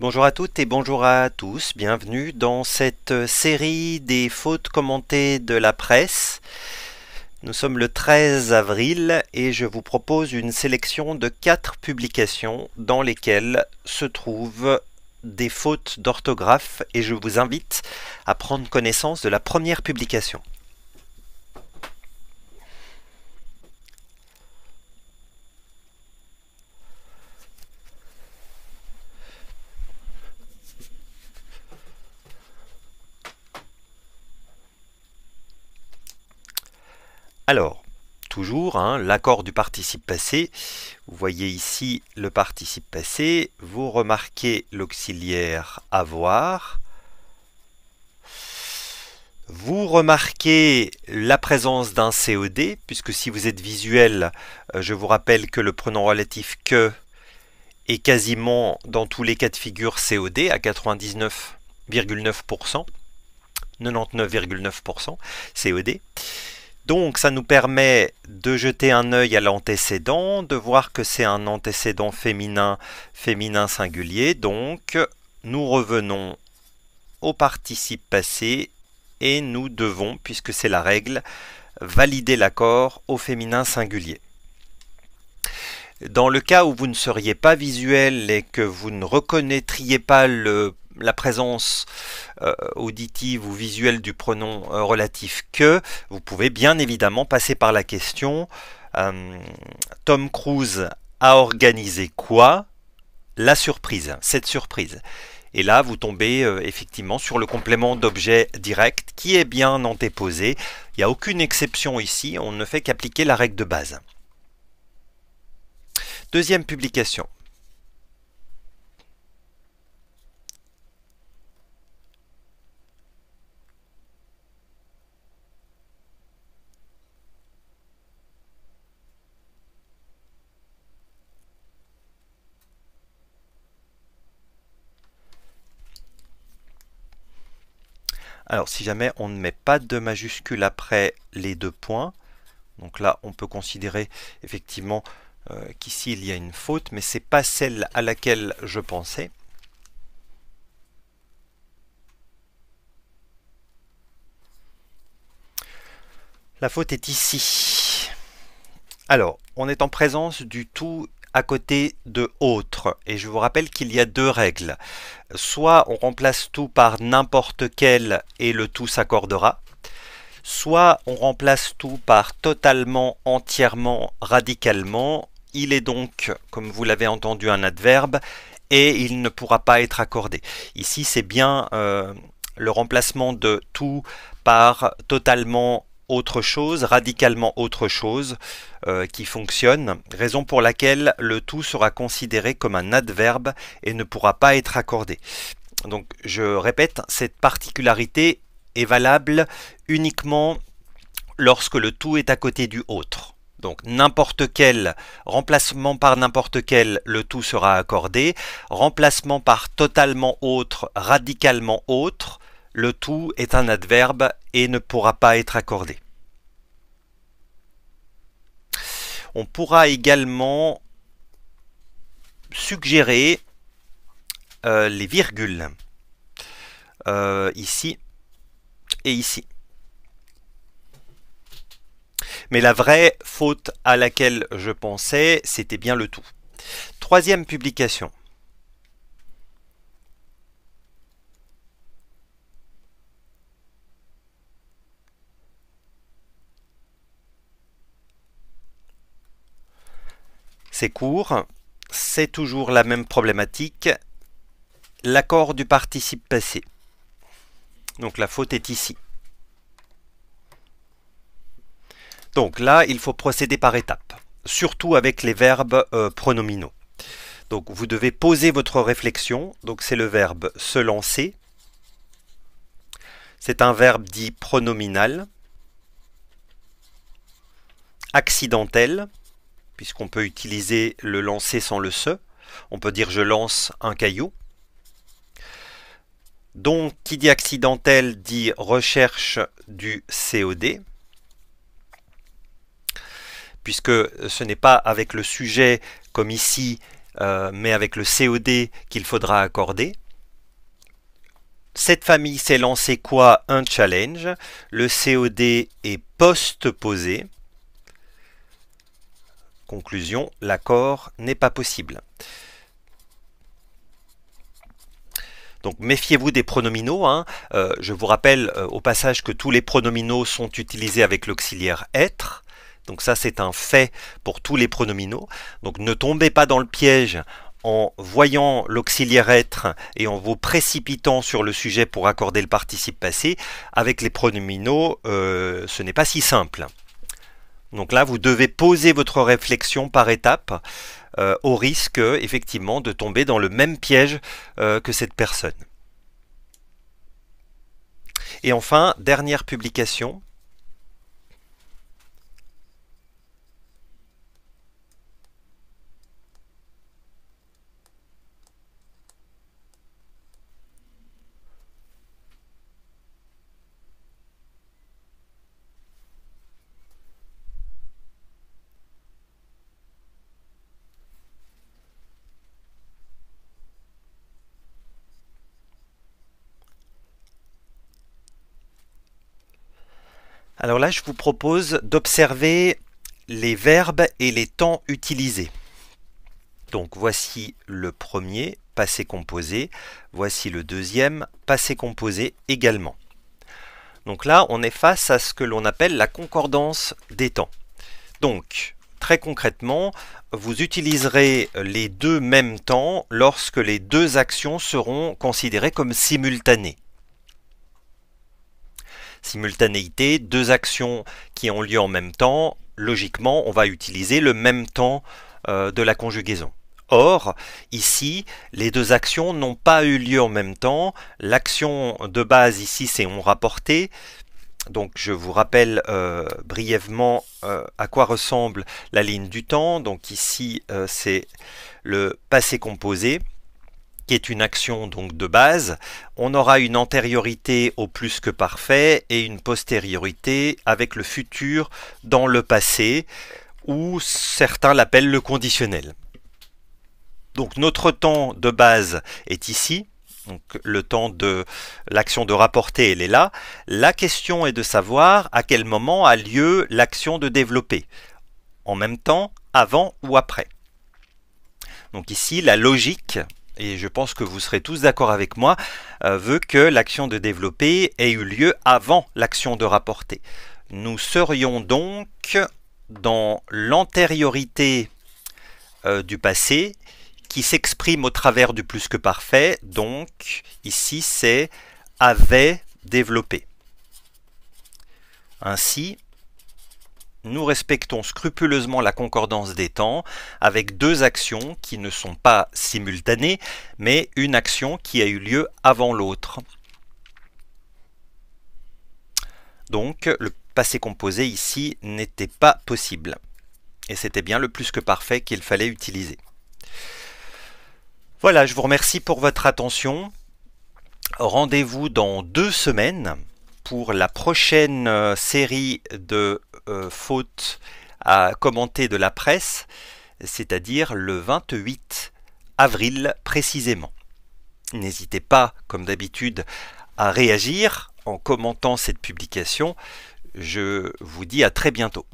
Bonjour à toutes et bonjour à tous, bienvenue dans cette série des fautes commentées de la presse. Nous sommes le 13 avril et je vous propose une sélection de 4 publications dans lesquelles se trouvent des fautes d'orthographe et je vous invite à prendre connaissance de la première publication. Alors, toujours, l'accord du participe passé. Vous voyez ici le participe passé. Vous remarquez l'auxiliaire avoir. Vous remarquez la présence d'un COD, puisque si vous êtes visuel, je vous rappelle que le pronom relatif que est quasiment dans tous les cas de figure COD à 99,9%, 99,9% COD. Donc ça nous permet de jeter un œil à l'antécédent, de voir que c'est un antécédent féminin, féminin singulier. Donc nous revenons au participe passé et nous devons, puisque c'est la règle, valider l'accord au féminin singulier. Dans le cas où vous ne seriez pas visuel et que vous ne reconnaîtriez pas la présence auditive ou visuelle du pronom relatif que, vous pouvez bien évidemment passer par la question Tom Cruise a organisé quoi? La surprise, cette surprise. Et là, vous tombez effectivement sur le complément d'objet direct qui est bien antéposé. Il n'y a aucune exception ici, on ne fait qu'appliquer la règle de base. Deuxième publication. Alors, si jamais on ne met pas de majuscule après les deux points, donc là, on peut considérer effectivement qu'ici, il y a une faute, mais ce n'est pas celle à laquelle je pensais. La faute est ici. Alors, on est en présence du tout à côté de autre, et je vous rappelle qu'il y a deux règles. Soit on remplace tout par n'importe quel et le tout s'accordera, soit on remplace tout par totalement, entièrement, radicalement. Il est donc, comme vous l'avez entendu, un adverbe et il ne pourra pas être accordé. Ici, c'est bien le remplacement de tout par totalement autre chose, radicalement autre chose qui fonctionne, raison pour laquelle le tout sera considéré comme un adverbe et ne pourra pas être accordé. Donc je répète, cette particularité est valable uniquement lorsque le tout est à côté du autre. Donc n'importe quel remplacement par n'importe quel, le tout sera accordé. Remplacement par totalement autre, radicalement autre, le tout est un adverbe et ne pourra pas être accordé. On pourra également suggérer les virgules ici et ici. Mais la vraie faute à laquelle je pensais, c'était bien le tout. Troisième publication. C'est court, c'est toujours la même problématique. L'accord du participe passé. Donc la faute est ici. Donc là, il faut procéder par étapes, surtout avec les verbes pronominaux. Donc vous devez poser votre réflexion. Donc c'est le verbe se lancer. C'est un verbe dit pronominal. Accidentel, puisqu'on peut utiliser le lancer sans le se. On peut dire je lance un caillou. Donc qui dit accidentel dit recherche du COD. Puisque ce n'est pas avec le sujet comme ici mais avec le COD qu'il faudra accorder. Cette famille s'est lancée quoi? Un challenge. Le COD est post-posé. Conclusion, l'accord n'est pas possible. Donc méfiez-vous des pronominaux. Je vous rappelle au passage que tous les pronominaux sont utilisés avec l'auxiliaire être. Donc ça c'est un fait pour tous les pronominaux. Donc ne tombez pas dans le piège en voyant l'auxiliaire être et en vous précipitant sur le sujet pour accorder le participe passé. Avec les pronominaux, ce n'est pas si simple. Donc là, vous devez poser votre réflexion par étapes au risque, effectivement, de tomber dans le même piège que cette personne. Et enfin, dernière publication. Alors là, je vous propose d'observer les verbes et les temps utilisés. Donc voici le premier, passé composé. Voici le deuxième, passé composé également. Donc là, on est face à ce que l'on appelle la concordance des temps. Donc, très concrètement, vous utiliserez les deux mêmes temps lorsque les deux actions seront considérées comme simultanées. Simultanéité, deux actions qui ont lieu en même temps, logiquement, on va utiliser le même temps de la conjugaison. Or, ici, les deux actions n'ont pas eu lieu en même temps. L'action de base ici, c'est on rapporté. Donc, je vous rappelle brièvement à quoi ressemble la ligne du temps. Donc ici, c'est le passé composé, qui est une action donc de base. On aura une antériorité au plus que parfait et une postériorité avec le futur dans le passé, ou certains l'appellent le conditionnel. Donc notre temps de base est ici. Donc le temps de l'action de rapporter, elle est là. La question est de savoir à quel moment a lieu l'action de développer. En même temps, avant ou après. Donc ici, la logique, et je pense que vous serez tous d'accord avec moi, veut que l'action de développer ait eu lieu avant l'action de rapporter. Nous serions donc dans l'antériorité du passé qui s'exprime au travers du plus que parfait. Donc ici c'est avait développé. Ainsi, nous respectons scrupuleusement la concordance des temps avec deux actions qui ne sont pas simultanées, mais une action qui a eu lieu avant l'autre. Donc le passé composé ici n'était pas possible. Et c'était bien le plus que parfait qu'il fallait utiliser. Voilà, je vous remercie pour votre attention. Rendez-vous dans 2 semaines pour la prochaine série de fautes à commenter de la presse, c'est-à-dire le 28 avril précisément. N'hésitez pas, comme d'habitude, à réagir en commentant cette publication. Je vous dis à très bientôt.